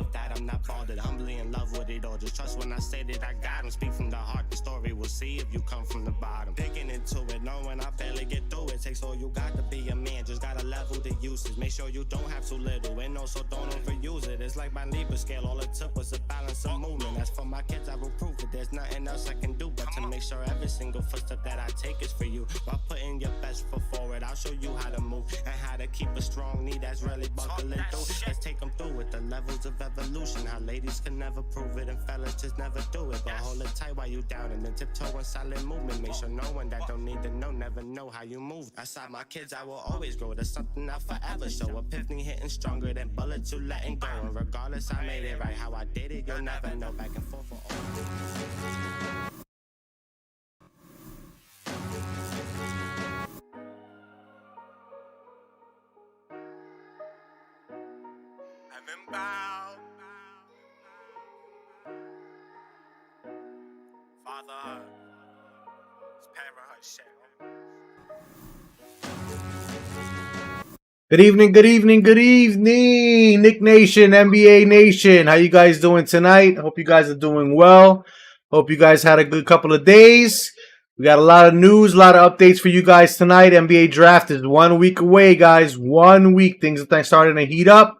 of that, I'm not bothered. Humbly in love with it all. Just trust when I say that I got him. Speak from the heart, the story we'll see if you come from the bottom. Digging into it, knowing I barely get through it. Takes all you got to be a man, just gotta level the usage. Make sure you don't have too little, and also don't overuse it. It's like my Libra scale, all it took was a balance of movement. As for my kids, I will prove it. There's nothing else I can do but to make sure every single footstep that I take is for you. By putting your best foot forward, I'll show you how to move and how to keep a strong knee that's really buckling through. Let's take them through it, the levels of evolution. How ladies can never prove it and fellas just never do it. But hold it tight while you down and then tiptoe in silent movement. Make sure no one that don't need to know never know how you move. Aside my kids, I will always grow. There's something I'll forever show. Epiphany hitting stronger than bullets you letting go. And regardless, I made it right. How I did it, you'll never know. Back and forth for all. Father, Good evening, good evening, good evening, Nick Nation, NBA Nation. How you guys doing tonight? Hope you guys are doing well. Hope you guys had a good couple of days. We got a lot of news, a lot of updates for you guys tonight. NBA draft is 1 week away, guys. 1 week. Things are starting to heat up.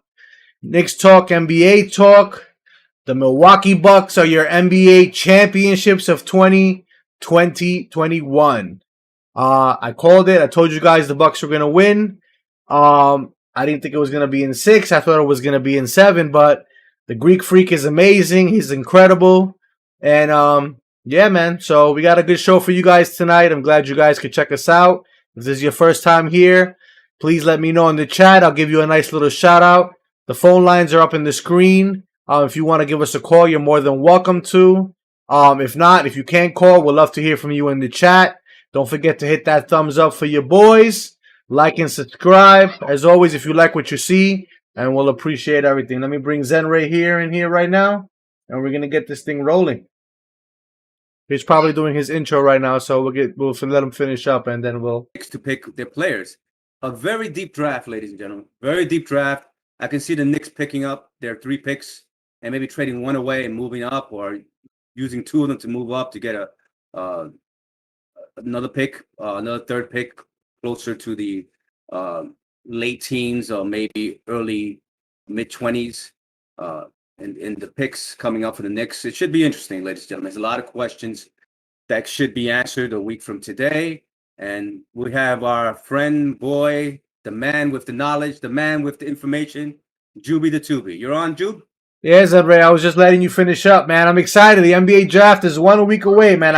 Knicks talk, NBA talk. The Milwaukee Bucks are your NBA championships of 2020-21. I called it. I told you guys the Bucks were going to win. I didn't think it was going to be in 6. I thought it was going to be in 7, but the Greek Freak is amazing. He's incredible. And, yeah, man. So we got a good show for you guys tonight. I'm glad you guys could check us out. If this is your first time here, please let me know in the chat. I'll give you a nice little shout out. The phone lines are up in the screen. If you want to give us a call, you're more than welcome to. If not, if you can't call, we'd love to hear from you in the chat. Don't forget to hit that thumbs up for your boys. Like and subscribe. As always, if you like what you see, and we'll appreciate everything. Let me bring Zen Ray in here right now, and we're going to get this thing rolling. He's probably doing his intro right now, so we'll let him finish up, and then we'll... To pick their players. A very deep draft, ladies and gentlemen. Very deep draft. I can see the Knicks picking up their 3 picks and maybe trading 1 away and moving up, or using 2 of them to move up to get another pick, another 3rd pick closer to the late teens or maybe early mid-20s. And the picks coming up for the Knicks. It should be interesting, ladies and gentlemen. There's a lot of questions that should be answered a week from today. And we have our friend, boy, the man with the knowledge, the man with the information, Juby the Tubi. You're on, Jube? Yeah, Zen Ray, I was just letting you finish up, man. I'm excited. The NBA draft is 1 week away, man.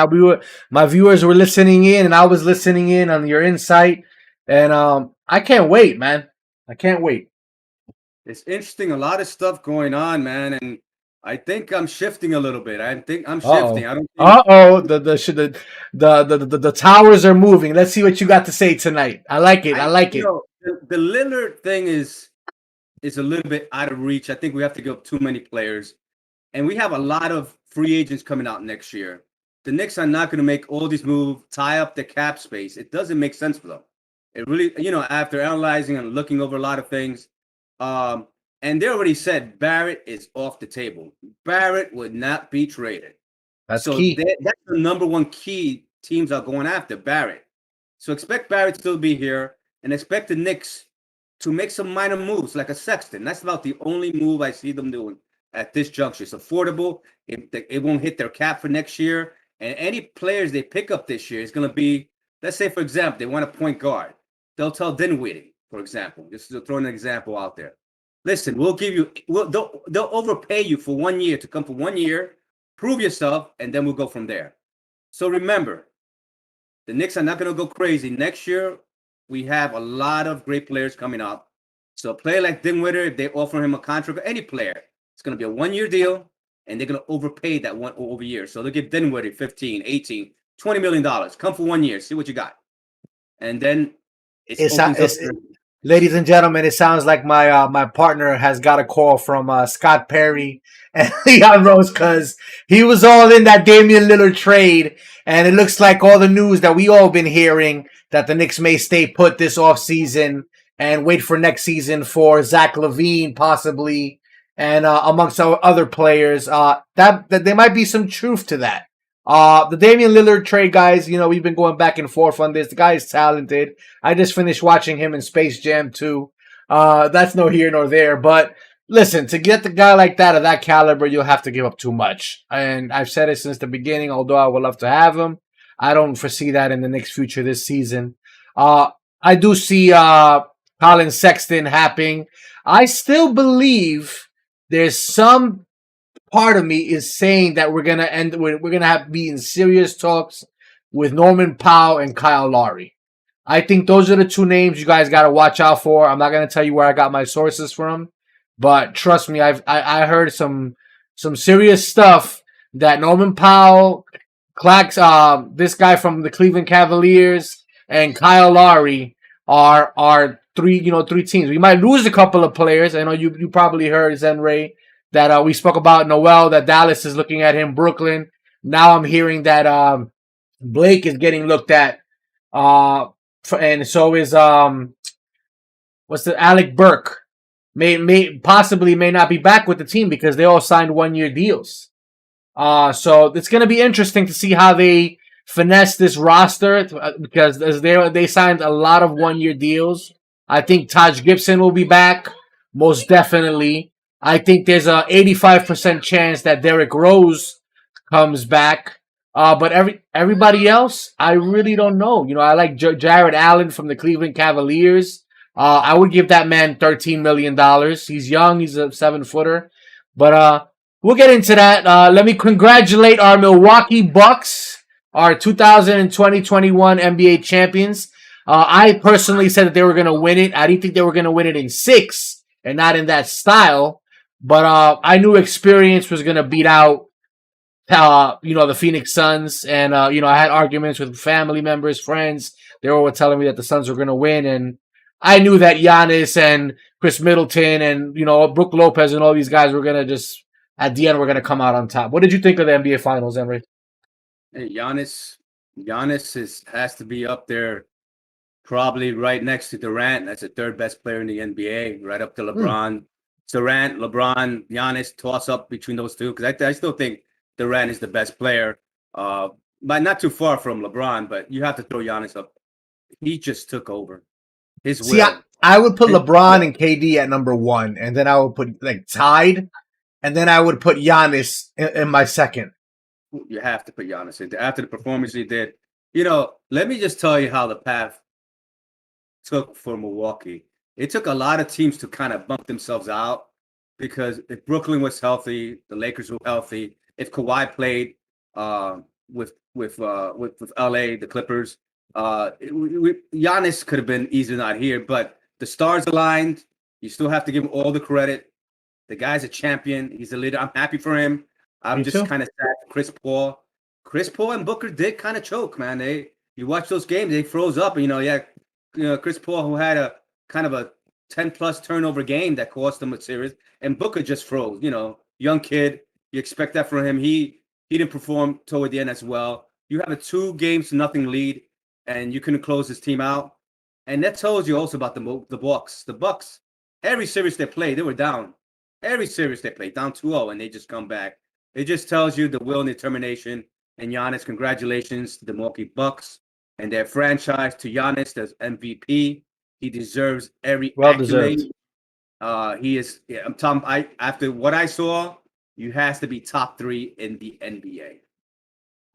My viewers were listening in, and I was listening in on your insight. And I can't wait, man. I can't wait. It's interesting. A lot of stuff going on, man. And I think I'm shifting a little bit. I think I'm shifting. I don't think... The towers are moving. Let's see what you got to say tonight. I like it. I like it. The Lillard thing is a little bit out of reach. I think we have to give up too many players. And we have a lot of free agents coming out next year. The Knicks are not going to make all these moves, tie up the cap space. It doesn't make sense for them. It really, after analyzing and looking over a lot of things, and they already said Barrett is off the table. Barrett would not be traded. That's key. That's the number 1 key teams are going after, Barrett. So expect Barrett to still be here, and expect the Knicks to make some minor moves like a Sexton. That's about the only move I see them doing at this juncture. It's affordable. It won't hit their cap for next year. And any players they pick up this year is going to be, let's say, for example, they want a point guard. They'll tell Dinwiddie, for example, just to throw an example out there. Listen, they'll overpay you for 1 year to come for 1 year, prove yourself, and then we'll go from there. So remember, the Knicks are not going to go crazy. Next year, we have a lot of great players coming up. So a player like Dinwiddie, if they offer him a contract, or any player, it's going to be a 1 year deal, and they're going to overpay that one over year. So they'll give Dinwiddie 15, 18, $20 million. Come for 1 year, see what you got. And then ladies and gentlemen, it sounds like my partner has got a call from Scott Perry and Leon Rose, because he was all in that Damian Lillard trade, and it looks like all the news that we all been hearing that the Knicks may stay put this offseason and wait for next season for Zach LaVine possibly, and amongst our other players. That there might be some truth to that. The Damian Lillard trade, guys, we've been going back and forth on this. The guy is talented. I just finished watching him in Space Jam 2. That's no here nor there. But listen, to get the guy like that of that caliber, you'll have to give up too much. And I've said it since the beginning, although I would love to have him. I don't foresee that in the Knicks' future this season. I do see Colin Sexton happening. I still believe there's some part of me is saying that we're gonna be in serious talks with Norman Powell and Kyle Lowry. I think those are the two names you guys got to watch out for. I'm not gonna tell you where I got my sources from, but trust me, I heard some serious stuff that Norman Powell, this guy from the Cleveland Cavaliers, and Kyle Lowry are three teams. We might lose a couple of players. I know you probably heard Zenray that we spoke about Noel, that Dallas is looking at him, Brooklyn. Now I'm hearing that Blake is getting looked at, and so is Alec Burke. May not be back with the team because they all signed 1-year deals. So it's going to be interesting to see how they finesse this roster because they signed a lot of 1-year deals. I think Taj Gibson will be back, most definitely. I think there's a 85% chance that Derrick Rose comes back. But everybody else, I really don't know. I like Jared Allen from the Cleveland Cavaliers. I would give that man $13 million. He's young. He's a 7-footer. But we'll get into that. Let me congratulate our Milwaukee Bucks, our 2020-21 NBA champions. I personally said that they were going to win it. I didn't think they were going to win it in 6 and not in that style. But I knew experience was going to beat out, the Phoenix Suns. And, I had arguments with family members, friends. They were all telling me that the Suns were going to win. And I knew that Giannis and Chris Middleton and, Brook Lopez and all these guys were going to just, at the end, we're going to come out on top. What did you think of the NBA Finals, Emery? Hey, Giannis has to be up there, probably right next to Durant. That's the third best player in the NBA, right up to LeBron. Durant, LeBron, Giannis, toss up between those two because I still think Durant is the best player, but not too far from LeBron. But you have to throw Giannis up. He just took over. His will. See, I would put LeBron and KD at number 1, and then I would put tied, and then I would put Giannis in my second. You have to put Giannis in there after the performance he did. Let me just tell you how the path took for Milwaukee. It took a lot of teams to kind of bump themselves out because if Brooklyn was healthy, the Lakers were healthy. If Kawhi played with LA, the Clippers, Giannis could have been easily not here. But the stars aligned. You still have to give him all the credit. The guy's a champion. He's a leader. I'm happy for him. I'm just kind of sad for Chris Paul. Chris Paul and Booker did kind of choke, man. You watch those games, they froze up. Chris Paul, who had a kind of a 10-plus turnover game that cost him a series, and Booker just froze. Young kid, you expect that from him. He didn't perform toward the end as well. You have a 2-0 lead, and you couldn't close this team out. And that tells you also about the Bucks. The Bucks, every series they played, they were down. Every series they played, down 2-0, and they just come back. It just tells you the will and determination. And Giannis, congratulations to the Milwaukee Bucks and their franchise. To Giannis, there's MVP. He deserves every accolade. He is. I'm telling. After what I saw, you has to be top 3 in the NBA.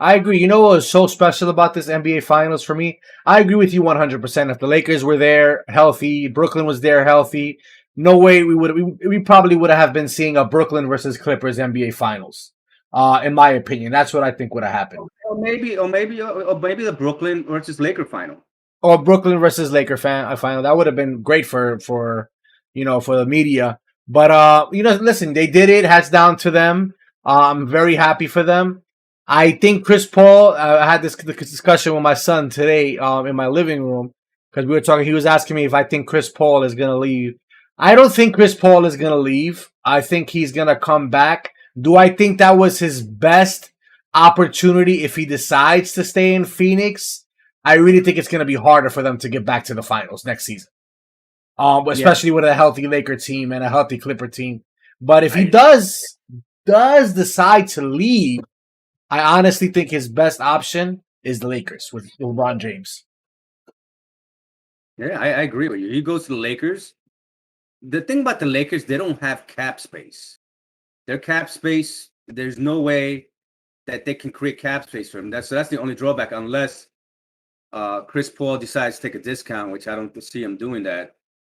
I agree. You know what was so special about this NBA Finals for me? I agree with you 100%. If the Lakers were there healthy, Brooklyn was there healthy, no way we probably would have been seeing a Brooklyn versus Clippers NBA Finals. In my opinion, that's what I think would have happened. Or maybe the Brooklyn versus Laker final. Or Brooklyn versus Laker final. That would have been great for the media. But listen, they did it. Hats down to them. I'm very happy for them. I think Chris Paul. I had this discussion with my son today in my living room because we were talking. He was asking me if I think Chris Paul is going to leave. I don't think Chris Paul is going to leave. I think he's going to come back. Do I think that was his best opportunity if he decides to stay in Phoenix? I really think it's going to be harder for them to get back to the finals next season. Especially with a healthy Laker team and a healthy Clipper team. But if he does decide to leave, I honestly think his best option is the Lakers with LeBron James. Yeah, I agree with you. He goes to the Lakers. The thing about the Lakers, they don't have cap space. Their cap space, there's no way that they can create cap space for him. That's the only drawback, unless Chris Paul decides to take a discount, which I don't see him doing that.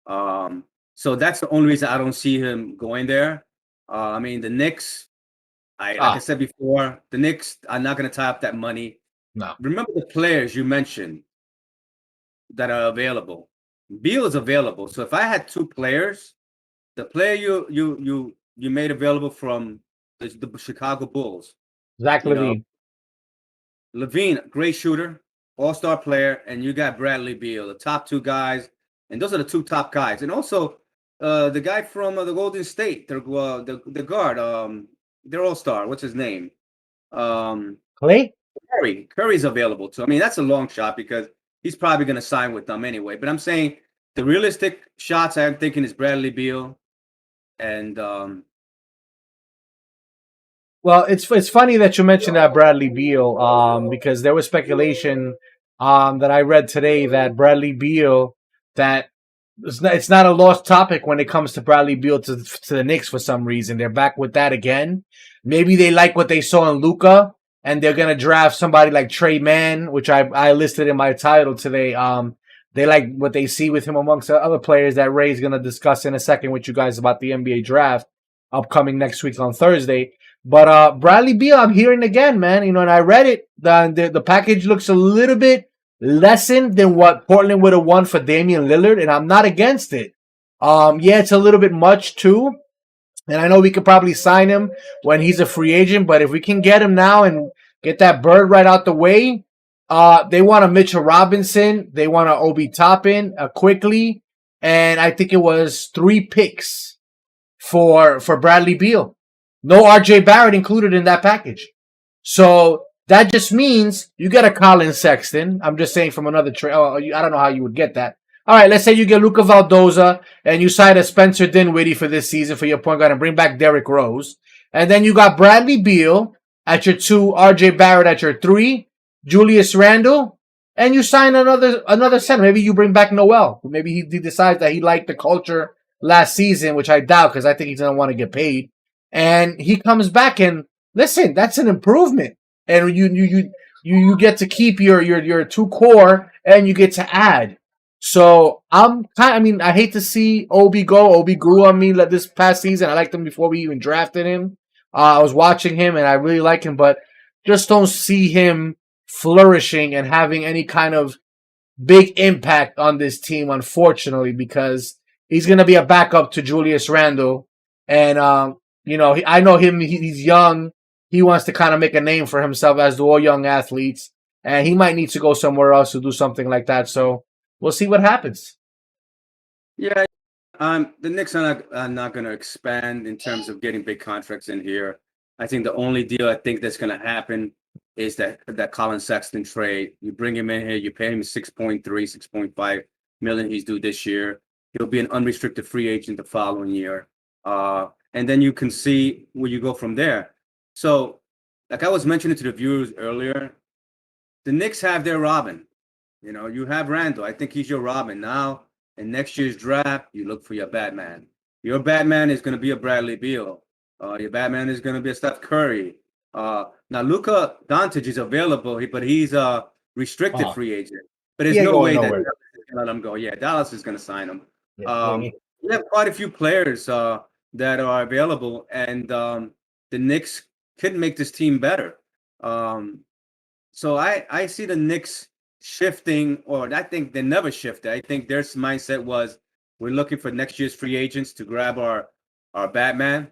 So that's the only reason I don't see him going there. I mean, the Knicks, like I said before, the Knicks are not going to tie up that money. No. Remember the players you mentioned that are available. Beal is available. So if I had two players, the player you made available from the Chicago Bulls, Zach LaVine. LaVine, great shooter, all-star player, and you got Bradley Beal, the top two guys, and those are the two top guys. And also the guy from the Golden State, the guard, their all-star, what's his name? Clay? Curry's available too. I mean, that's a long shot because he's probably going to sign with them anyway. But I'm saying the realistic shots I'm thinking is Bradley Beal and well, it's funny that you mentioned that Bradley Beal, because there was speculation that I read today that Bradley Beal, that it's not a lost topic when it comes to Bradley Beal to the Knicks for some reason. They're back with that again. Maybe they like what they saw in Luka, and they're gonna draft somebody like Trey Mann, which I listed in my title today. They like what they see with him amongst the other players that Ray's gonna discuss in a second with you guys about the NBA draft upcoming next week on Thursday. But Bradley Beal, I'm hearing again, man. And I read it. The package looks a little bit lessened than what Portland would have won for Damian Lillard, and I'm not against it. Yeah, it's a little bit much too. And I know we could probably sign him when he's a free agent, but if we can get him now and get that bird right out the way, they want a Mitchell Robinson, they want a Obi Toppin quickly, and I think it was 3 picks for Bradley Beal. No RJ Barrett included in that package. So that just means you get a Colin Sexton. I'm just saying from another trade. I don't know how you would get that. All right, let's say you get Luka Valdoza and you sign a Spencer Dinwiddie for this season for your point guard and bring back Derrick Rose. And then you got Bradley Beal at your 2, RJ Barrett at your 3, Julius Randle, and you sign another center. Maybe you bring back Noel. Maybe he decides that he liked the culture last season, which I doubt because I think he doesn't want to get paid. And he comes back and listen, that's an improvement. And you get to keep your 2 core and you get to add. So I hate to see Obi go. Obi grew on me this past season. I liked him before we even drafted him. I was watching him and I really like him, but just don't see him flourishing and having any kind of big impact on this team, unfortunately, because he's going to be a backup to Julius Randle. And, I know him. He's young. He wants to kind of make a name for himself, as do all young athletes. And he might need to go somewhere else to do something like that. So we'll see what happens. Yeah, the Knicks are not going to expand in terms of getting big contracts in here. I think the only deal I think that's going to happen is that Colin Sexton trade. You bring him in here, you pay him 6.5 million he's due this year. He'll be an unrestricted free agent the following year. And then you can see where you go from there. So, like I was mentioning to the viewers earlier, the Knicks have their Robin. You have Randall. I think he's your Robin. Now, in next year's draft, you look for your Batman. Your Batman is going to be a Bradley Beal. Your Batman is going to be a Steph Curry. Now, Luka Doncic is available, but he's a restricted free agent. But there's no way that Dallas is going to let him go. Yeah, Dallas is going to sign him. We have quite a few players that are available, and the Knicks could make this team better. So I see the Knicks shifting, or I think they never shifted. I think their mindset was we're looking for next year's free agents to grab our Batman,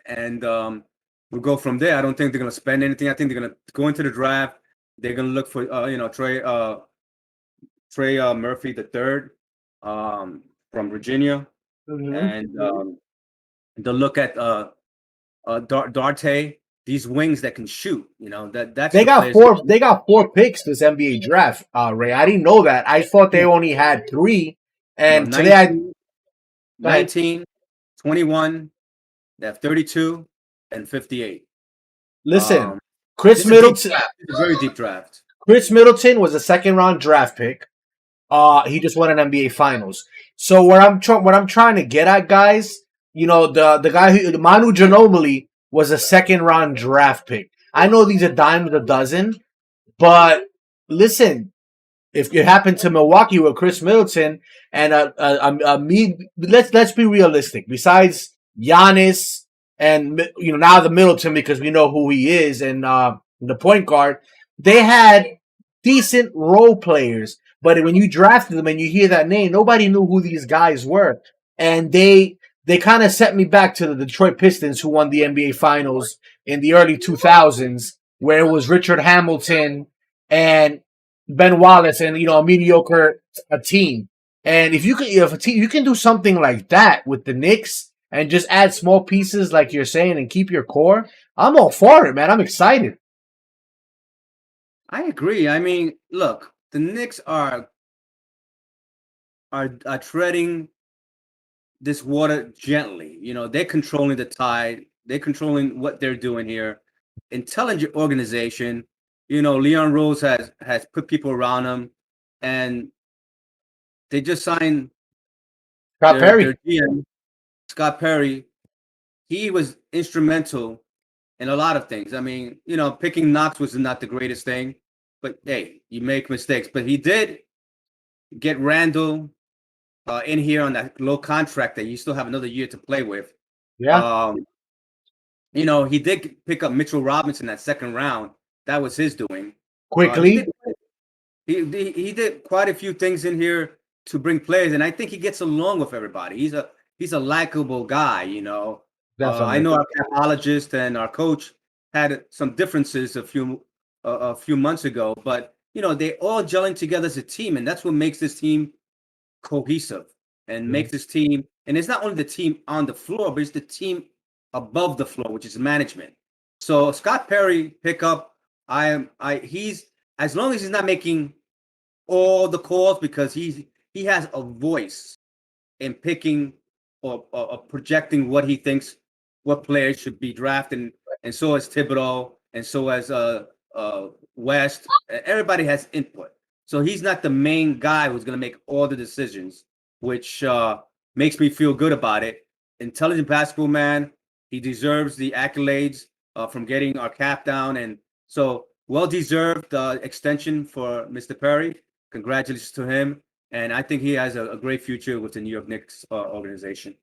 and we'll go from there. I don't think they're going to spend anything. I think they're going to go into the draft. They're going to look for Trey Murphy III from Virginia, and they'll look at Darte. These wings that can shoot, that's they got 4. They got 4 picks this NBA draft, Ray. I didn't know that. I thought they only had 3. And 19, 21, They have 32 and 58. Listen, This Chris is a deep Middleton. draft. It's a very deep draft. Chris Middleton was a second round draft pick. He just won an NBA Finals. So what I'm trying to get at, guys, the guy who Manu Ginobili was a second round draft pick. I know these are dimes a dozen, but listen, if it happened to Milwaukee with Chris Middleton and let's be realistic. Besides Giannis and now the Middleton, because we know who he is, and the point guard, they had decent role players. But when you drafted them and you hear that name, nobody knew who these guys were, and they kind of set me back to the Detroit Pistons, who won the NBA Finals in the early 2000s, where it was Richard Hamilton and Ben Wallace, and a mediocre team. And if you can do something like that with the Knicks and just add small pieces like you're saying and keep your core, I'm all for it, man. I'm excited. I agree. I mean, look, the Knicks are treading this water gently. They're controlling the tide. They're controlling what they're doing here. Intelligent organization. Leon Rose has put people around him, and they just signed Scott Perry. their GM, Scott Perry. He was instrumental in a lot of things. I mean, picking Knox was not the greatest thing, but hey, you make mistakes. But he did get Randall in here on that low contract that you still have another year to play with. Yeah. He did pick up Mitchell Robinson that second round. That was his doing. Quickly. He did quite a few things in here to bring players, and I think he gets along with everybody. He's a likable guy, Definitely. I know our capologist and our coach had some differences a few months ago, but they all gelling together as a team, and that's what makes this team cohesive and makes this team. And it's not only the team on the floor, but it's the team above the floor, which is management. So Scott Perry pickup. He's, as long as he's not making all the calls, because he has a voice in picking or projecting what he thinks what players should be drafted, and so has Thibodeau, and so has West. Everybody has input, so he's not the main guy who's going to make all the decisions, which makes me feel good about it. Intelligent basketball man. He deserves the accolades from getting our cap down, and so well-deserved extension for Mr. Perry. Congratulations to him, and I think he has a great future with the New York Knicks organization.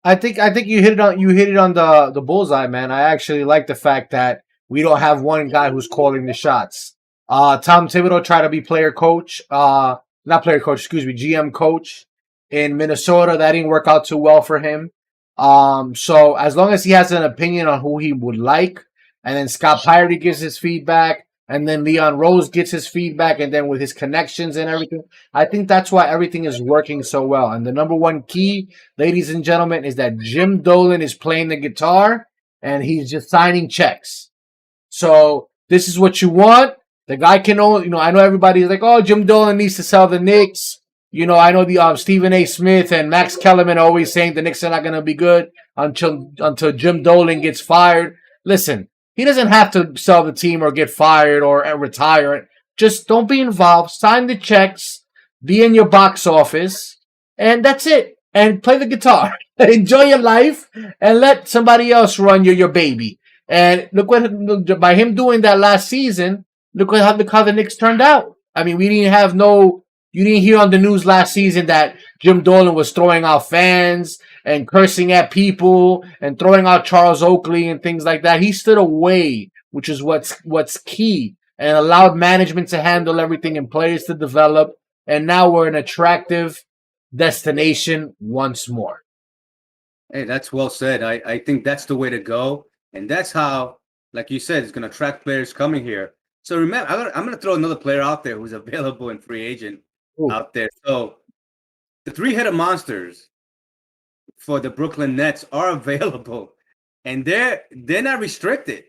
I think you hit it on the bullseye, man. I actually like the fact that we don't have one guy who's calling the shots. Tom Thibodeau tried to be GM coach in Minnesota. That didn't work out too well for him. So as long as he has an opinion on who he would like, and then Scott Perry gives his feedback, and then Leon Rose gets his feedback, and then with his connections and everything, I think that's why everything is working so well. And the number one key, ladies and gentlemen, is that Jim Dolan is playing the guitar, and he's just signing checks. So this is what you want. The guy can only, I know everybody's like, oh, Jim Dolan needs to sell the Knicks. I know the Stephen A. Smith and Max Kellerman are always saying the Knicks are not going to be good until Jim Dolan gets fired. Listen, he doesn't have to sell the team or get fired or retire. Just don't be involved. Sign the checks. Be in your box office. And that's it. And play the guitar. Enjoy your life. And let somebody else run your baby. And by him doing that last season, look how the Knicks turned out. I mean, you didn't hear on the news last season that Jim Dolan was throwing out fans and cursing at people and throwing out Charles Oakley and things like that. He stood away, which is what's key, and allowed management to handle everything and players to develop. And now we're an attractive destination once more. Hey, that's well said. I think that's the way to go. And that's how, like you said, it's going to attract players coming here. So remember, I'm going to throw another player out there who's available in free agent out there. So the three-headed monsters for the Brooklyn Nets are available, and they're not restricted.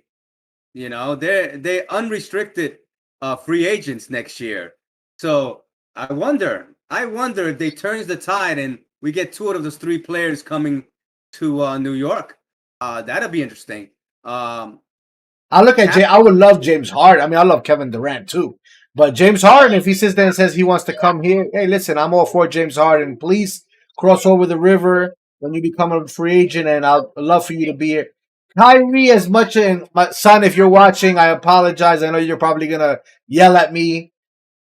They're unrestricted free agents next year. So I wonder if they turns the tide and we get two of those three players coming to New York. That'll be interesting. I look at I would love James Harden. I mean, I love Kevin Durant too. But James Harden, if he sits there and says he wants to come here, hey, listen, I'm all for James Harden. Please cross over the river when you become a free agent, and I'd love for you to be here. Kyrie, as much, and my son, if you're watching, I apologize. I know you're probably gonna yell at me.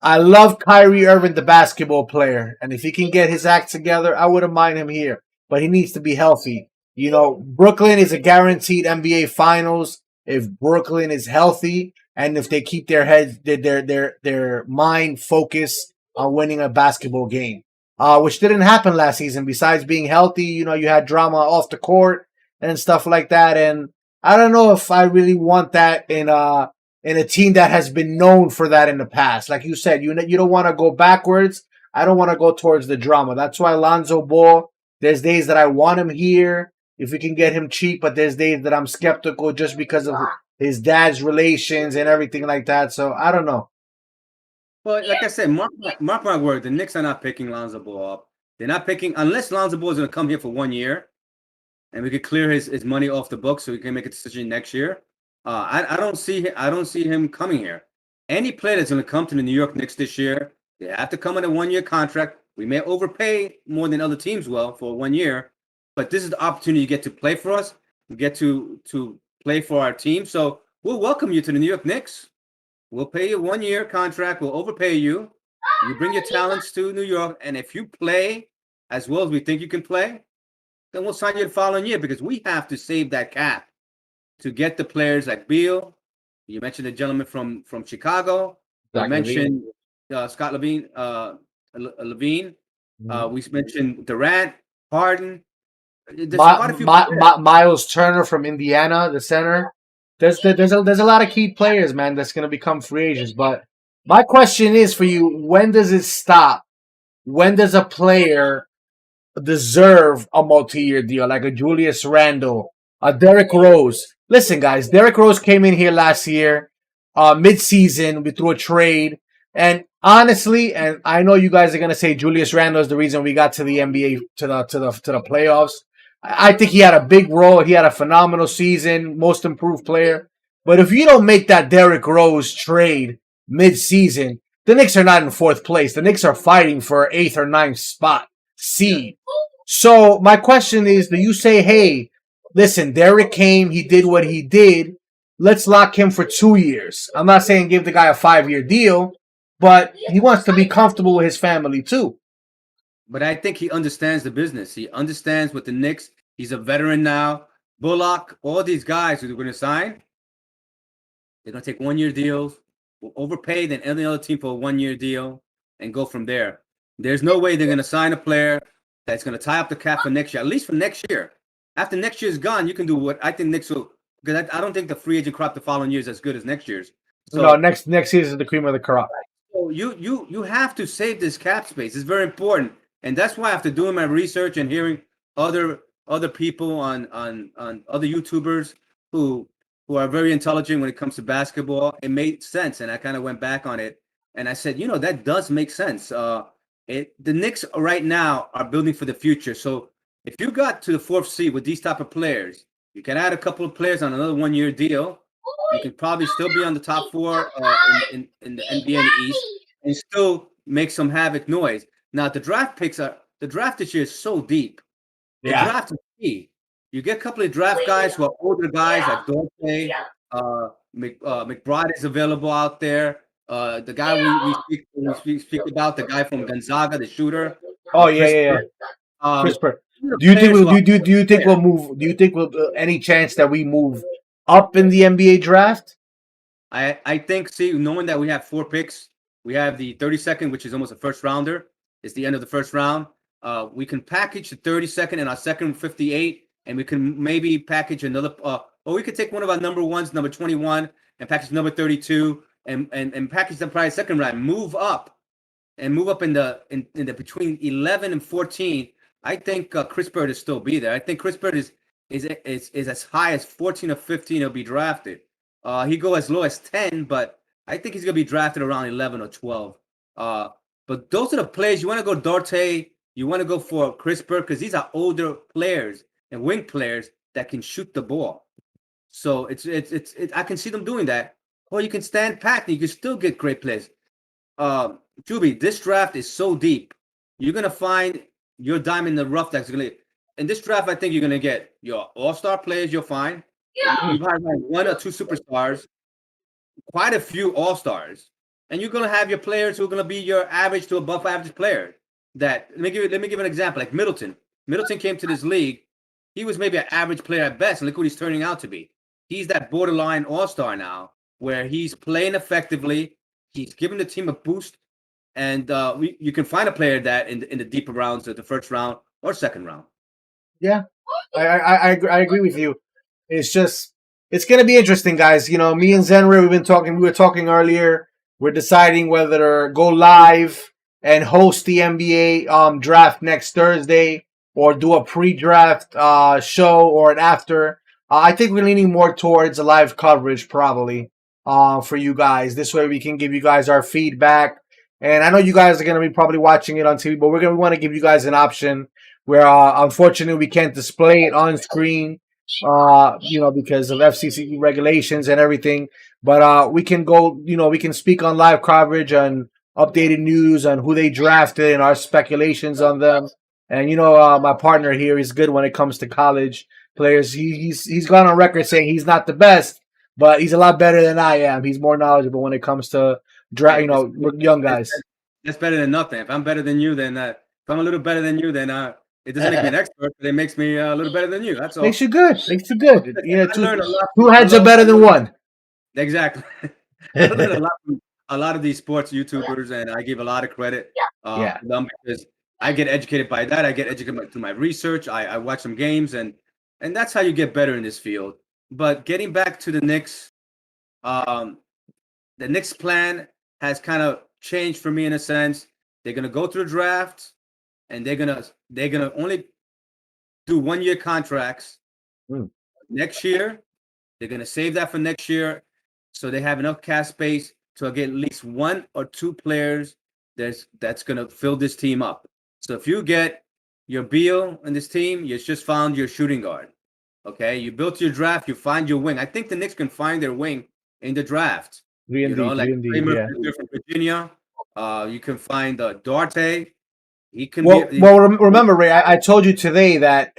I love Kyrie Irving, the basketball player, and if he can get his act together, I wouldn't mind him here. But he needs to be healthy. You know, Brooklyn is a guaranteed NBA Finals if Brooklyn is healthy and if they keep their heads, their mind focused on winning a basketball game, which didn't happen last season. Besides being healthy, you know, you had drama off the court and stuff like that. And I don't know if I really want that in a team that has been known for that in the past. Like you said, you don't want to go backwards. I don't want to go towards the drama. That's why Lonzo Ball, there's days that I want him here if we can get him cheap, but there's days that I'm skeptical just because of his dad's relations and everything like that. So I don't know. Well, like I said, mark my word, the Knicks are not picking Lonzo Ball up. They're not picking, unless Lonzo Ball is going to come here for 1 year and we could clear his money off the books so he can make a decision next year. I don't see him coming here. Any player that's going to come to the New York Knicks this year, they have to come on a 1 year contract. We may overpay more than other teams will for 1 year, but this is the opportunity you get to play for us. You get to play for our team. So we'll welcome you to the New York Knicks. We'll pay you a 1 year contract. We'll overpay you. You bring your talents to New York, and if you play as well as we think you can play, then we'll sign you the following year because we have to save that cap to get the players like Beal. You mentioned the gentleman from Chicago. You mentioned Scott Levine. We mentioned Durant, Harden. Miles Turner from Indiana, the center. There's a lot of key players, man, that's going to become free agents. But my question is for you: when does it stop? When does a player deserve a multi-year deal, like a Julius Randle, a Derrick Rose? Listen, guys, Derrick Rose came in here last year, mid-season. We threw a trade, and honestly, and I know you guys are gonna say Julius Randle is the reason we got to the NBA to the playoffs. I think he had a big role. He had a phenomenal season, most improved player. But if you don't make that Derrick Rose trade mid-season, the Knicks are not in fourth place. The Knicks are fighting for 8th or 9th spot seed. So my question is, do you say, hey, listen, Derrick came, he did what he did. Let's lock him for 2 years. I'm not saying give the guy a 5-year deal, but he wants to be comfortable with his family too. But I think he understands the business. He understands with the Knicks. He's a veteran now. Bullock, all these guys who are going to sign, they're going to take 1 year deals. We'll overpay than any other team for a 1 year deal and go from there. There's no way they're going to sign a player that's going to tie up the cap for next year, at least for next year. After next year's gone, you can do what I think Knicks will, because I don't think the free agent crop the following year is as good as next year's. So no, next season is the cream of the crop. So you have to save this cap space. It's very important. And that's why after doing my research and hearing other people on other YouTubers who are very intelligent when it comes to basketball, it made sense. And I kind of went back on it and I said, that does make sense. The Knicks right now are building for the future. So if you got to the 4th seed with these type of players, you can add a couple of players on another 1 year deal. You can probably still be on the top 4 in the NBA and the East and still make some havoc noise. Now the draft this year is so deep. The draft is key. You get a couple of draft guys who are older guys like Dorte, McBride is available out there. The guy we speak about, the guy from Gonzaga, the shooter. Chris Perk. Do you think we'll move? Do you think we'll any chance that we move up in the NBA draft? I think. See, knowing that we have 4 picks, we have the 32nd, which is almost a first rounder. It's the end of the first round. We can package the 32nd and our second 58, and we can maybe package another. Or we could take one of our number ones, number 21, and package number 32, and package them probably second round. Move up in the between 11 and 14. I think Chris Bird will still be there. I think Chris Bird is as high as 14 or 15. He'll be drafted. He go as low as 10, but I think he's gonna be drafted around 11 or 12. But those are the players you want to go. Dorte, you want to go for Chris Bird because these are older players and wing players that can shoot the ball. So it's I can see them doing that. Or you can stand pat and you can still get great players. Juby, this draft is so deep. You're gonna find your diamond in the rough that's gonna. In this draft, I think you're gonna get your all-star players. You'll find you might have 1 or 2 superstars, quite a few all-stars, and you're gonna have your players who are gonna be your average to above average player. That let me give an example. Like Middleton. Middleton came to this league. He was maybe an average player at best, and look what he's turning out to be. He's that borderline all-star now, where he's playing effectively. He's giving the team a boost, and you can find a player that in the deeper rounds, the first round or second round. Yeah, I agree with you. It's just it's gonna be interesting, guys. You know, me and Zenra, we were talking earlier. We're deciding whether to go live and host the NBA draft next Thursday or do a pre-draft show or an after. I think we're leaning more towards a live coverage probably for you guys. This way we can give you guys our feedback. And I know you guys are going to be probably watching it on TV, but we want to give you guys an option where unfortunately we can't display it on screen, because of FCC regulations and everything. But we can go, we can speak on live coverage and updated news on who they drafted and our speculations on them. And my partner here is good when it comes to college players. He's gone on record saying he's not the best, but he's a lot better than I am. He's more knowledgeable when it comes to draft, young guys. That's better than nothing. If I'm better than you, then if I'm a little better than you, then it doesn't make me an expert, but it makes me a little better than you. That's all. Makes you good. Yeah, two heads are better than one. Exactly. I learned a lot of these sports YouTubers, and I give a lot of credit to them because I get educated by that. I get educated through my research. I watch some games, and that's how you get better in this field. But getting back to the Knicks, the Knicks plan has kind of changed for me in a sense. They're gonna go through the draft, and they're gonna only do 1-year contracts. Next year. They're gonna save that for next year, so they have enough cap space to get at least 1 or 2 players that's gonna fill this team up. So if you get your Beal in this team, you just found your shooting guard. Okay, you built your draft, you find your wing. I think the Knicks can find their wing in the draft. Kramer from Virginia. You can find Duarte. He can. Remember, Ray, I told you today that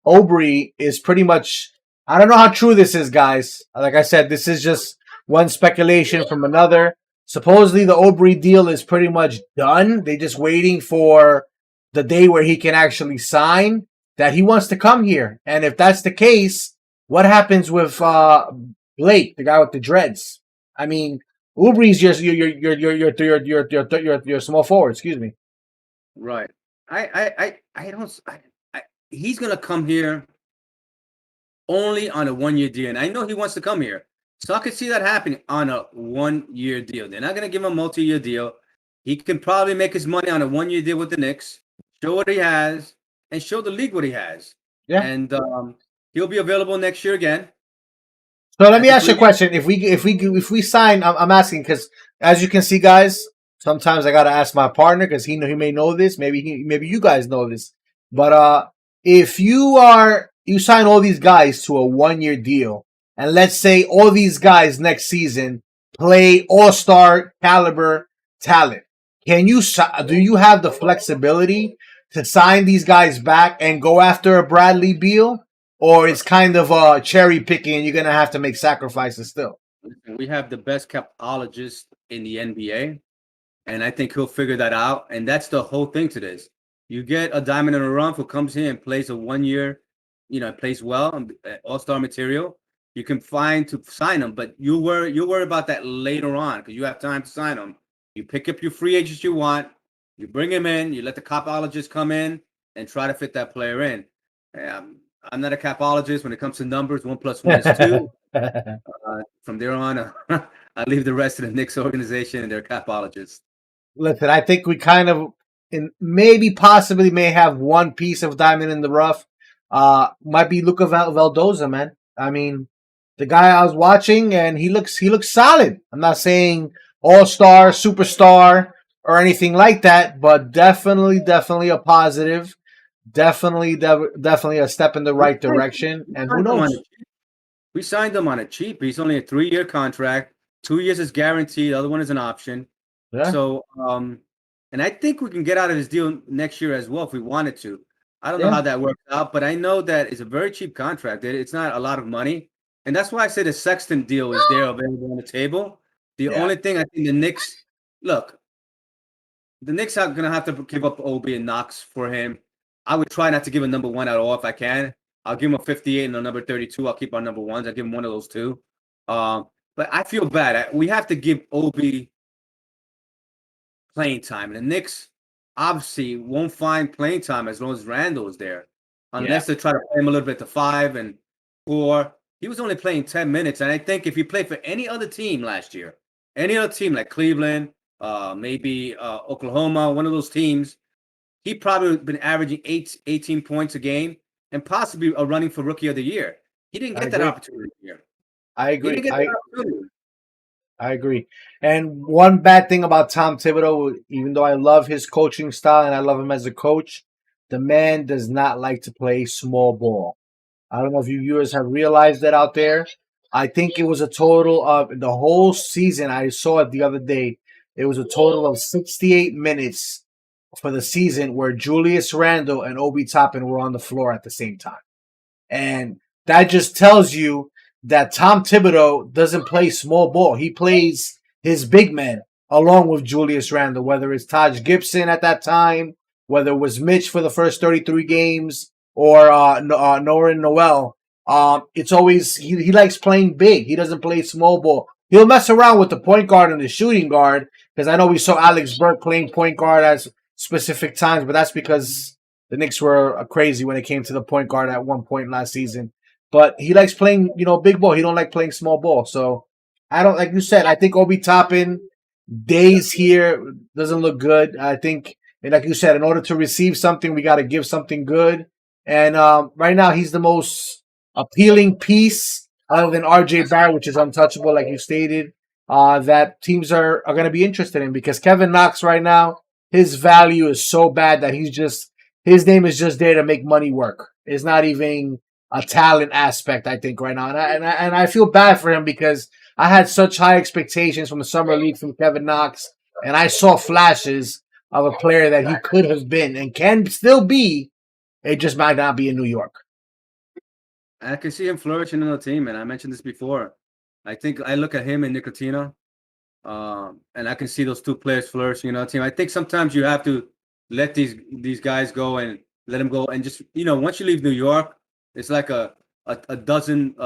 Aubrey is pretty much. I don't know how true this is, guys. Like I said, this is just one speculation from another. Supposedly, the Aubrey deal is pretty much done. They're just waiting for the day where he can actually sign. That he wants to come here, and if that's the case, what happens with Blake, the guy with the dreads? I mean, Aubrey's your small forward. Excuse me. Right. He's gonna come here only on a 1-year deal, and I know he wants to come here, so I could see that happening on a 1-year deal. They're not gonna give him a multi-year deal. He can probably make his money on a 1-year deal with the Knicks, show what he has, and show the league what he has. Yeah, and he'll be available next year again. So let me ask you a question: If we sign, I'm asking because as you can see, guys, sometimes I gotta ask my partner because he may know this. Maybe you guys know this. But if you sign all these guys to a 1-year deal, and let's say all these guys next season play all-star caliber talent, do you have the flexibility to sign these guys back and go after a Bradley Beal? Or it's kind of cherry picking and you're going to have to make sacrifices still? We have the best capologist in the NBA, and I think he'll figure that out. And that's the whole thing to this. You get a diamond in the rough who comes here and plays a 1-year, plays well, all-star material. You can find to sign him, but you worry about that later on because you have time to sign him. You pick up your free agents you want. You bring him in, you let the capologist come in and try to fit that player in. I'm not a capologist when it comes to numbers. 1 + 1 is 2. From there on, I leave the rest of the Knicks organization and their capologists. Listen, I think we kind of, possibly may have one piece of diamond in the rough. Might be Luka Valdoza, man. I mean, the guy I was watching, and he looks solid. I'm not saying all-star, superstar, or anything like that, but definitely a positive. definitely a step in the right direction. And who knows? We signed him on a cheap. He's only a 3-year contract. 2 years is guaranteed. The other one is an option. Yeah. So, and I think we can get out of this deal next year as well if we wanted to. I don't know how that works out, but I know that it's a very cheap contract. It's not a lot of money. And that's why I say the Sexton deal is there available on the table. The only thing I think the Knicks are going to have to give up Obi and Knox for him. I would try not to give a number one at all if I can. I'll give him a 58 and a number 32. I'll keep our number ones. I'll give him one of those two. But I feel bad. We have to give Obi playing time. And the Knicks obviously won't find playing time as long as Randall is there. Unless they try to play him a little bit to 5 and 4. He was only playing 10 minutes. And I think if he played for any other team last year, any other team like Cleveland, maybe Oklahoma, one of those teams, he probably would have been averaging 18 points a game and possibly a running for Rookie of the Year. He didn't get that opportunity here. I agree. I agree. And one bad thing about Tom Thibodeau, even though I love his coaching style and I love him as a coach, the man does not like to play small ball. I don't know if you viewers have realized that out there. I think it was a total of the whole season. I saw it the other day. It was a total of 68 minutes for the season where Julius Randle and Obi Toppin were on the floor at the same time. And that just tells you that Tom Thibodeau doesn't play small ball. He plays his big men along with Julius Randle, whether it's Taj Gibson at that time, whether it was Mitch for the first 33 games, or Noren Noel. It's always, he likes playing big. He doesn't play small ball. He'll mess around with the point guard and the shooting guard, because I know we saw Alex Burke playing point guard at specific times, but that's because the Knicks were crazy when it came to the point guard at one point last season. But he likes playing, big ball. He don't like playing small ball. So I don't, like you said, I think Obi Toppin days here doesn't look good. I think, and like you said, in order to receive something, we got to give something good. And right now, he's the most appealing piece, other than RJ Barrett, which is untouchable, like you stated, that teams are going to be interested in, because Kevin Knox right now, his value is so bad that his name is just there to make money work. It's not even a talent aspect, I think, right now. And I feel bad for him, because I had such high expectations from the Summer League from Kevin Knox, and I saw flashes of a player that he could have been and can still be. It just might not be in New York. I can see him flourishing in the team, and I mentioned this before. I think I look at him and Nicotina, and I can see those two players flourishing in the team. I think sometimes you have to let these guys go and let them go, and just once you leave New York, it's like a dozen,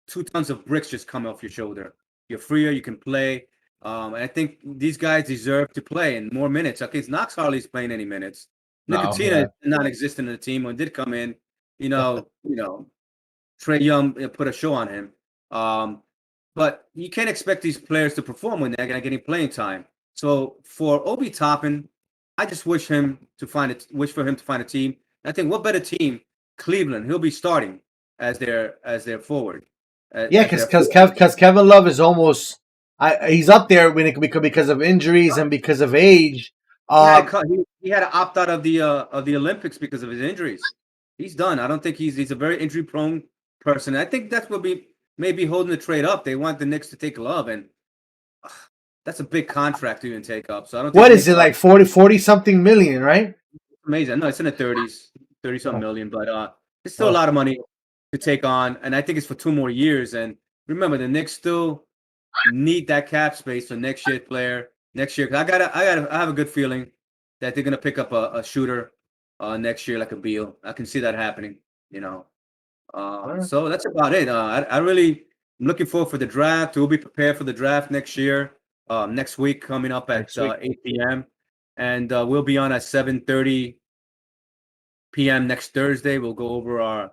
2 tons of bricks just come off your shoulder. You're freer, you can play, and I think these guys deserve to play in more minutes. Okay, Knox hardly's playing any minutes. Nicotina is non-existent in the team. When did come in, Trae Young put a show on him. But you can't expect these players to perform when they're getting playing time. So for Obi Toppin, I just wish for him to find a team. I think what better team? Cleveland. He'll be starting as their forward. Because Kevin Love is almost he's up there because of injuries and because of age. He had to opt out of the Olympics because of his injuries. He's done. I don't think he's a very injury prone person. I think that's what maybe holding the trade up. They want the Knicks to take Love, and that's a big contract to even take up. So I don't. What is it, like 40 something million, right? Amazing. No, it's in the 30 something million, but it's still a lot of money to take on, and I think it's for 2 more years. And remember, the Knicks still need that cap space for next year. Cause I have a good feeling that they're gonna pick up a shooter next year, like a Beal. I can see that happening. So that's about it. I really am looking forward for the draft. We'll be prepared for the draft next year. Next week, coming up at 8 p.m. And we'll be on at 7:30 p.m. next Thursday. We'll go over our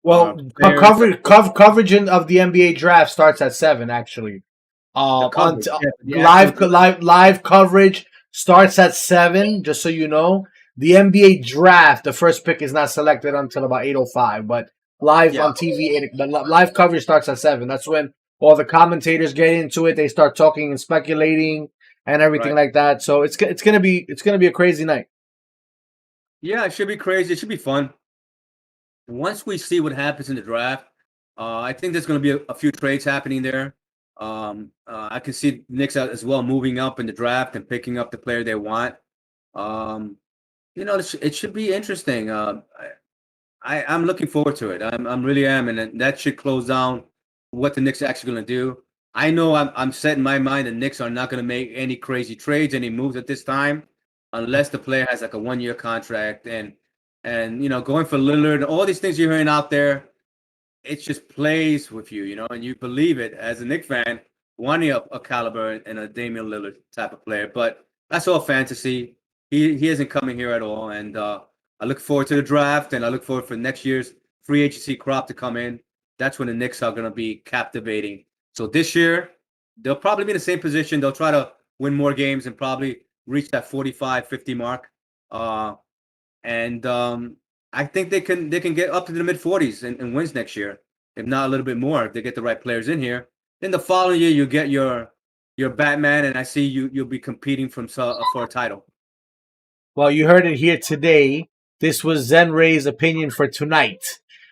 coverage of the NBA draft starts at 7. Actually, live coverage starts at 7. Just so you know, the NBA draft, the first pick is not selected until about 8:05. But live on TV, but live coverage starts at 7. That's when all the commentators get into it. They start talking and speculating and everything like that. So it's gonna be a crazy night. Yeah, it should be crazy. It should be fun. Once we see what happens in the draft, I think there's going to be a few trades happening there. I can see Knicks as well moving up in the draft and picking up the player they want. It should be interesting. I'm looking forward to it. I'm really am, and that should close down what the Knicks are actually going to do. I know I'm set in my mind the Knicks are not going to make any crazy trades, any moves at this time, unless the player has like a 1-year contract and going for Lillard, all these things you're hearing out there, it just plays with you, and you believe it as a Knicks fan, wanting a caliber and a Damian Lillard type of player. But that's all fantasy. He isn't coming here at all, and I look forward to the draft, and I look forward for next year's free agency crop to come in. That's when the Knicks are going to be captivating. So this year, they'll probably be in the same position. They'll try to win more games and probably reach that 45-50 mark. And I think they can get up to the mid-40s and wins next year, if not a little bit more, if they get the right players in here. Then the following year, you get your Batman, and I see you'll be competing for a title. Well, you heard it here today. This was Zenray's opinion for tonight.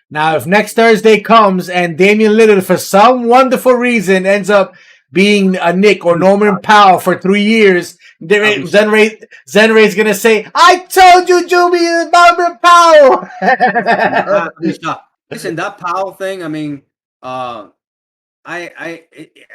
Now, if next Thursday comes and Damian Lillard, for some wonderful reason, ends up being a Knick or Norman Powell for 3 years, Zenray's going to say, I told you, Juby, is Norman Powell. Listen, that Powell thing, I mean,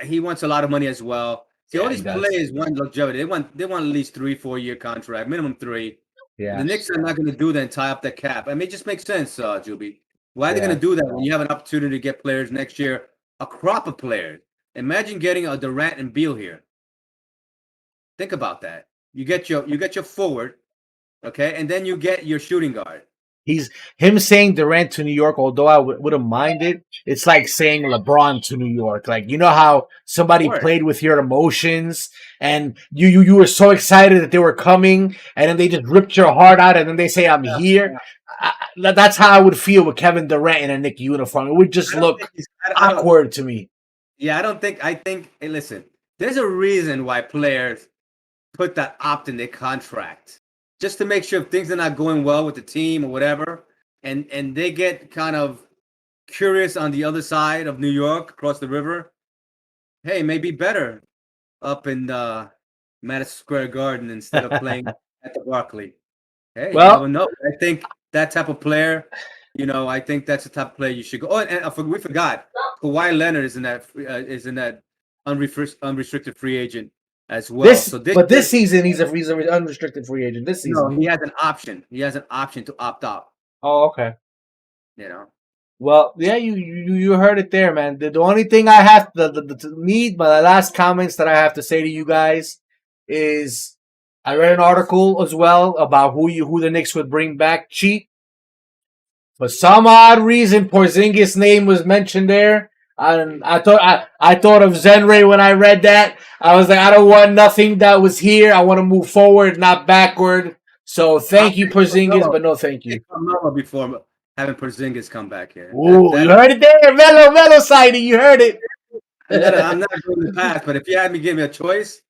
he wants a lot of money as well. See, all these players want longevity. They want at least 3-4 year contract, minimum 3. Yeah. The Knicks are not going to do that and tie up that cap. I mean, it just makes sense, Juby. Why are they going to do that when you have an opportunity to get players next year, a crop of players? Imagine getting a Durant and Beal here. Think about that. You get your forward, okay, and then you get your shooting guard. Him saying Durant to New York, although I wouldn't mind it, it's like saying LeBron to New York. Like, you know how somebody played with your emotions and you were so excited that they were coming and then they just ripped your heart out and then they say, I'm here. That's how I would feel with Kevin Durant in a Knicks uniform. It would just look awkward to me. Yeah, I think, hey, listen, there's a reason why players put that opt in their contract. Just to make sure if things are not going well with the team or whatever, and they get kind of curious on the other side of New York, across the river, hey, maybe better up in Madison Square Garden instead of playing at the Barclays. Hey, well, no, I think that type of player, I think that's the type of player you should go. Oh, and we forgot, Kawhi Leonard is in that unrestricted free agent as well. This season he's an unrestricted free agent. This season, no, he has an option. He has an option to opt out. Oh, okay. Well, yeah, you heard it there, man. The only thing I have my last comments that I have to say to you guys is I read an article as well about who the Knicks would bring back cheap. For some odd reason, Porzingis' name was mentioned there. I thought of Zenray when I read that. I was like, I don't want nothing that was here. I want to move forward, not backward. So thank you, Porzingis, but no thank you. Before having Porzingis come back here. Ooh, you heard it there, Melo sighting. You heard it. I'm not going to pass, but if you had me give me a choice,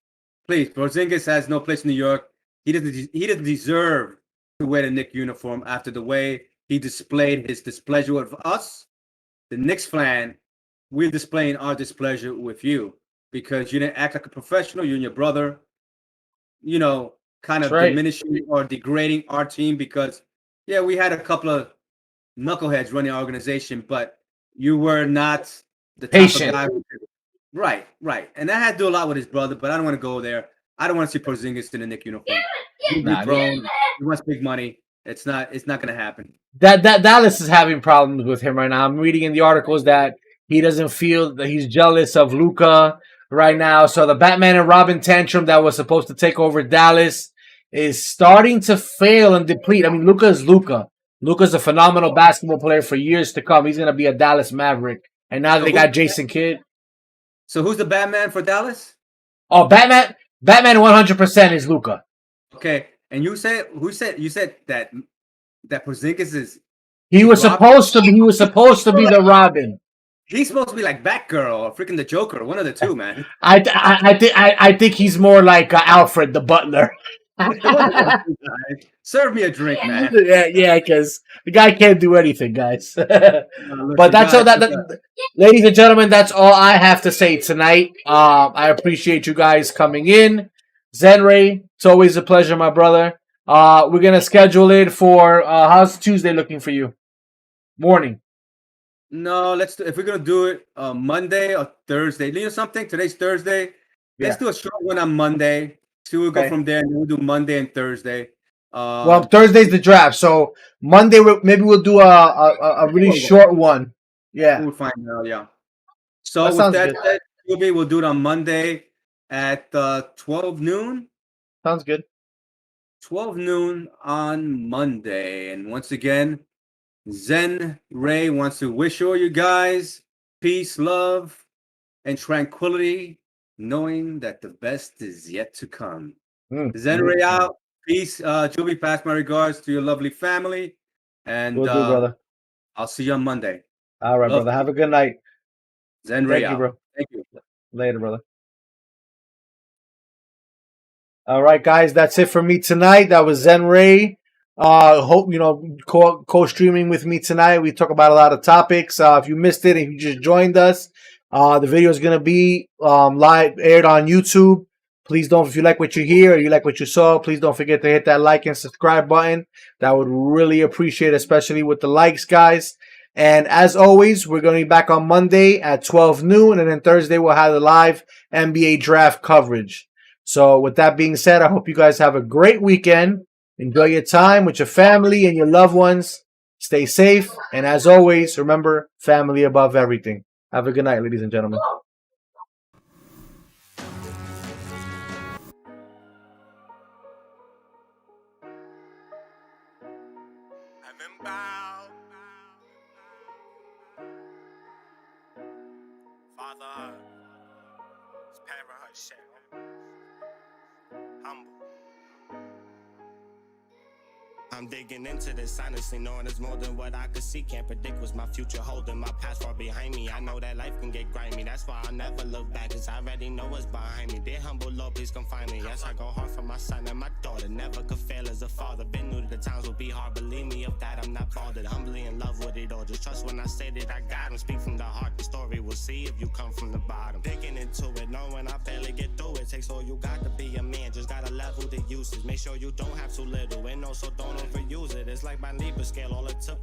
please. Porzingis has no place in New York. He doesn't deserve to wear the Knicks uniform after the way he displayed his displeasure with us, the Knicks fan. We're displaying our displeasure with you because you didn't act like a professional. You and your brother, kind of diminishing or degrading our team because, we had a couple of knuckleheads running our organization, but you were not the type of guy. Right. And that had to do a lot with his brother, but I don't want to go there. I don't want to see Porzingis in the Knicks uniform. He wants big money. It's not going to happen. That Dallas is having problems with him right now. I'm reading in the articles that he doesn't feel that he's jealous of Luka right now. So the Batman and Robin tantrum that was supposed to take over Dallas is starting to fail and deplete. I mean, Luka is Luka. Luka's a phenomenal basketball player for years to come. He's going to be a Dallas Maverick. And now they got Jason Kidd. So who's the Batman for Dallas? Oh, Batman 100% is Luka. Okay. And you said that Porzingis is He was supposed to be the Robin. He's supposed to be like Batgirl or freaking the Joker, one of the two, man. I think he's more like Alfred the Butler. Serve me a drink, man. Yeah, because the guy can't do anything, guys. Listen, But that's all. guys, Ladies and gentlemen, that's all I have to say tonight. I appreciate you guys coming in. Zenray, it's always a pleasure, my brother. We're gonna schedule it for how's Tuesday looking for you? Morning. No, let's do, if we're gonna do it Monday or Thursday. You know something? Today's Thursday. Let's do a short one on Monday. See, we'll go from there, and we'll do Monday and Thursday. Well, Thursday's the draft, so Monday maybe we'll do a really short one. Yeah, we'll find out. Yeah. So that with sounds that said, we'll do it on Monday at 12 noon. Sounds good. 12 noon on Monday, and once again, Zen Ray wants to wish all you guys peace, love, and tranquility, knowing that the best is yet to come. Zen Ray out. Peace. Julie, pass my regards to your lovely family. And Will do, brother. I'll see you on Monday. All right, brother. Have a good night. Zen Ray Thank you, bro. Thank you. Later, brother. All right, guys. That's it for me tonight. That was Zen Ray. Hope co-streaming with me tonight. We talk about a lot of topics. If you missed it and you just joined us, the video is gonna be live aired on YouTube. Please don't, if you like what you hear or you like what you saw, please don't forget to hit that like and subscribe button. That would really appreciate, especially with the likes, guys. And as always, we're going to be back on Monday at 12 noon, and then Thursday we'll have the live NBA draft coverage. So with that being said, I hope you guys have a great weekend. Enjoy your time with your family and your loved ones. Stay safe. And as always, remember, family above everything. Have a good night, ladies and gentlemen. Father, spare her shit. Humble. I'm digging into this, honestly, knowing it's more than what I could see. Can't predict what's my future holding, my past far behind me. I know that life can get grimy, that's why I never look back, cause I already know what's behind me. Dear humble Lord, please come find me. Yes, I go hard for my son and my daughter. Never could fail as a father. Been new to the times will be hard, believe me, of that I'm not bothered. Humbly in love with it all, just trust when I say that I got him. Speak from the heart, the story we'll see if you come from the bottom. Digging into it, knowing I barely get through it. Takes all you got to be a man, just got a level to use it. Make sure you don't have too little, and also don't overuse it. It's like my Libra scale, all it took